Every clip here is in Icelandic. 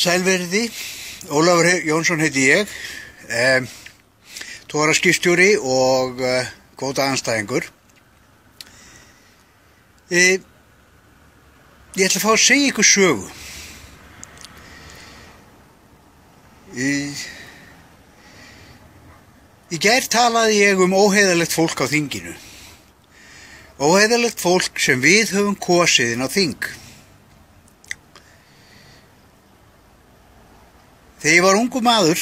Sælverði, Ólafur Jónsson heiti ég, togaraskipstjóri og kvótaandstæðingur. Ég ætla að fá að segja ykkur sögu. Í gær talaði ég óheiðarlegt fólk á þinginu. Óheiðarlegt fólk sem við höfum kosið inn á þing. Þegar ég var ungur maður,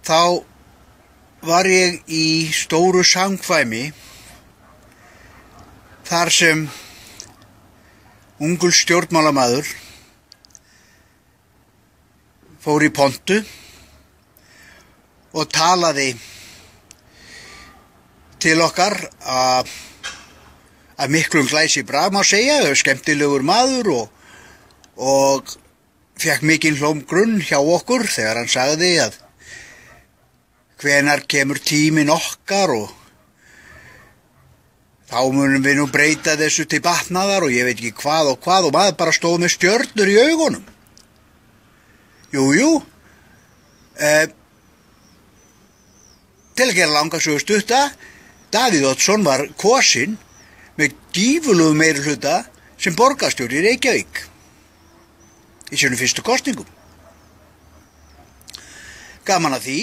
þá var ég í stóru samkvæmi þar sem ungur stjórnmálamaður fór í pontu og talaði til okkar af miklum glæsibrag, má segja, skemmtilegur maður og fékk mikinn hljómgrunn hjá okkur þegar hann sagði að hvenær kemur tíminn okkar og þá munum við nú breyta þessu til batnaðar og ég veit ekki hvað og maður bara stóð með stjörnur í augunum. Jú, til að gera langa sögu stutta, Davíð Oddsson var kosinn með gífurlegum meirihluta sem borgarstjóri í Reykjavík í sínum fyrstu kosningum. Gaman að því.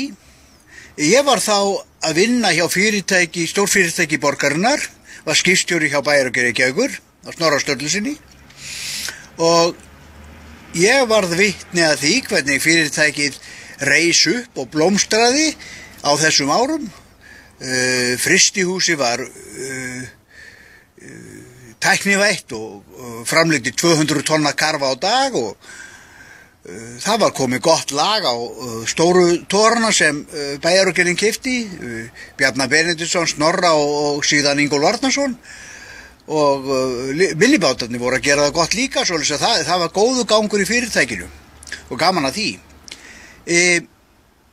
Ég var þá að vinna hjá stórfyrirtæki borgarinnar, var skipstjóri hjá Bæjarútgerð Reykjavíkur á Snorra Sturlusyni og ég varð vitni að því hvernig fyrirtækið reis upp og blómstraði á þessum árum. Frystihúsi var tæknivætt og framleiddi 200 tonna karfa á dag og það var komið gott lag á stóru togarana sem Bæjarútgerðin keypti, Bjarnar Benediktsson, Snorra og síðan Ingólfur Arnarson og millibátarnir voru að gera það gott líka, svoleiðis að það var góður gangur í fyrirtækinu og gaman að því.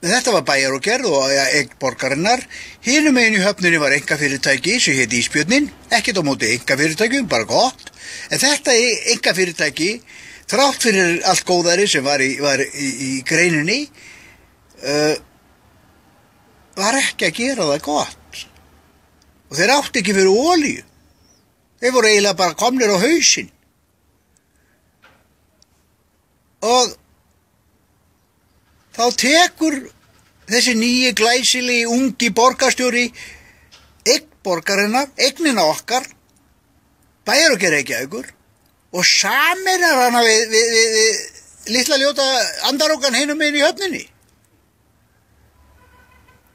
Þetta var Bæjarútgerð og eign borgarinnar. Hinum megin í höfninni var einkafyrirtæki sem hét Ísbjörnin, ekkert á móti einkafyrirtækjum, bara gott. En þetta einkafyrirtæki, þrátt fyrir allt góðæri sem var í greininni, var ekki að gera það gott. Og þeir áttu ekki fyrir olíu. Þeir voru eiginlega bara komnir á hausinn. Og þá tekur þessi nýji glæsilegi ungi borgarstjóri eign borgarinnar, eignina okkar, Bæjarútgerð Reykjavíkur og sameinar hana við litla ljóta andarókan hinum megin í höfninni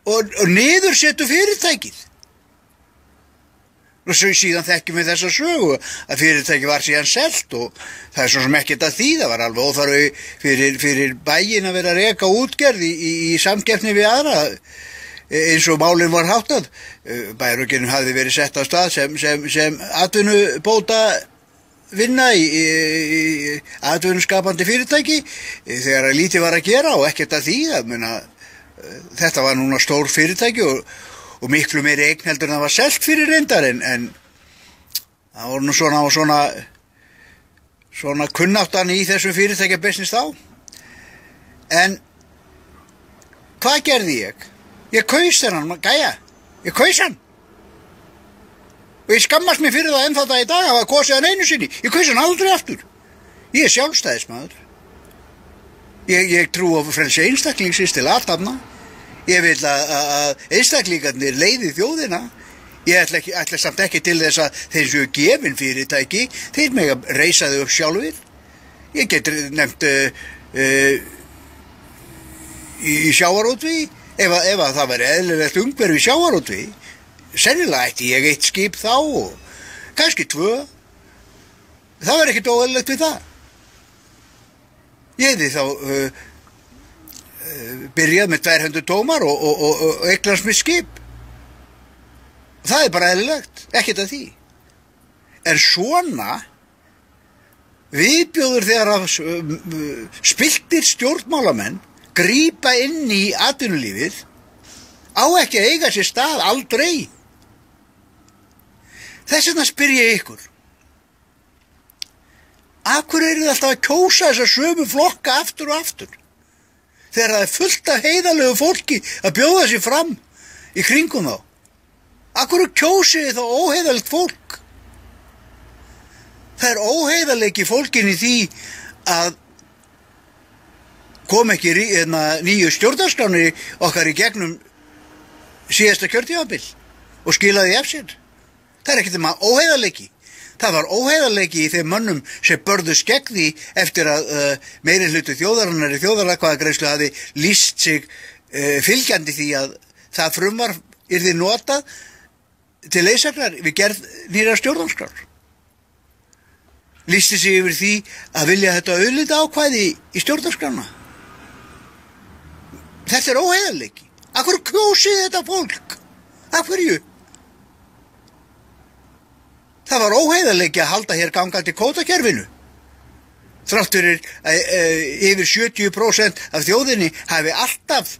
og niðursetur fyrirtækið. Og síðan þekkjum við þessa sögu að fyrirtæki var síðan selt og það svo sem ekkert að því, það var alveg óþarfi fyrir bæinn að vera að reka útgerð í samkeppni við aðra eins og málin var háttað. Bæjarútgerðin hafði verið sett á stað sem atvinnubóta vinna í atvinnuskapandi fyrirtæki þegar lítið var að gera og ekkert að því. Þetta var núna stór fyrirtæki og miklu meiri eign heldur en það var selt fyrir reyndar en það voru nú svona kunnáttan í þessum fyrirtækjabusiness þá. En hvað gerði ég? Ég kaus þennan gæja. Ég kaus hann. Og ég skammast mér fyrir það ennþá í dag að hafa kosið hann einu sinni. Ég kaus hann aldrei aftur. Ég er sjálfstæðismaður. Ég trú á frelsi einstaklingsins til athafna. Ég vil að einstaklingarnir leiði þjóðina. Ég ætla samt ekki til þess að þeir séu gefin fyrirtæki. Þeir mega reisa þau upp sjálfir. Ég get nefnt í sjávarútvegi. Ef það væri eðlilegt umhverfi í sjávarútvegi, sennilega ætti ég 1 skip þá og kannski 2. Það var ekkert óeðlilegt við það. Ég hefði þá byrjað með 200 tómar og eignast með skip. Það er bara eðlilegt, ekkert að því. En svona viðbjóður þegar að spilltir stjórnmálamenn grípa inn í atvinnulífið á ekki að eiga sér stað aldrei. Þess vegna spyr ég ykkur, Af hverju eru þið alltaf að kjósa þessa sömu flokka aftur og aftur? Þegar það fullt af heiðalegu fólki að bjóða sér fram í kringum þá. Af hverju kjósið þið þá óheiðalegt fólk? Það óheiðalegi fólkin í því að kom ekki nýju stjórnarskránni okkar í gegnum síðasta kjörtímabil og skilaði af sér. Það ekkert óheiðalegi. Það var óheiðarleiki í þeim mönnum sem börðust gegn því eftir að meirihluti þjóðarinnar í þjóðaratkvæðagreiðslu hafi lýst sig fylgjandi því að það frumvarp yrði notað til leiðsagnar við gerð nýrrar stjórnarskrár. Lýsti sig yfir því að vilja þetta auðlindaákvæði í stjórnarskrána. Þetta óheiðarleiki. Af hverju kjósið þetta fólk? Af hverju? Það var óheiðarleiki að halda hér gangandi kvótakerfinu. Þrátt fyrir yfir 70% af þjóðinni hafi alltaf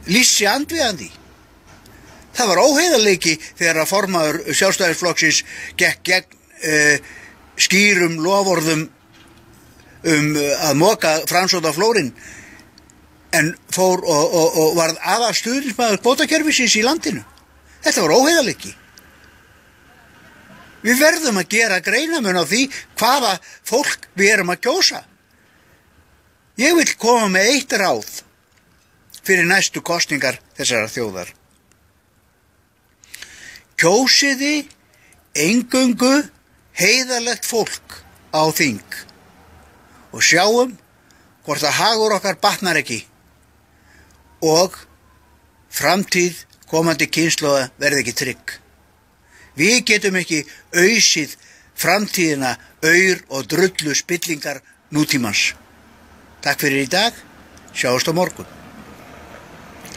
lýst sig andvígandi. Það var óheiðarleiki þegar að formaður Sjálfstæðisflokksins gekk gegn skýrum loforðum að moka Framsóknarflórinn en fór og varð aðal stuðningsmaður kvótakerfisins í landinu. Þetta var óheiðarleiki. Við verðum að gera greinarmun á því hvaða fólk við erum að kjósa. Ég vil koma með eitt ráð fyrir næstu kosningar þessara þjóðar. Kjósiði eingöngu heiðarlegt fólk á þing og sjáum hvort að hagur okkar batnar ekki og framtíð komandi kynslóða verði ekki trygg. Við getum ekki ausið framtíðina aur og drullu spillingar nútímans. Takk fyrir í dag, sjáumst á morgun.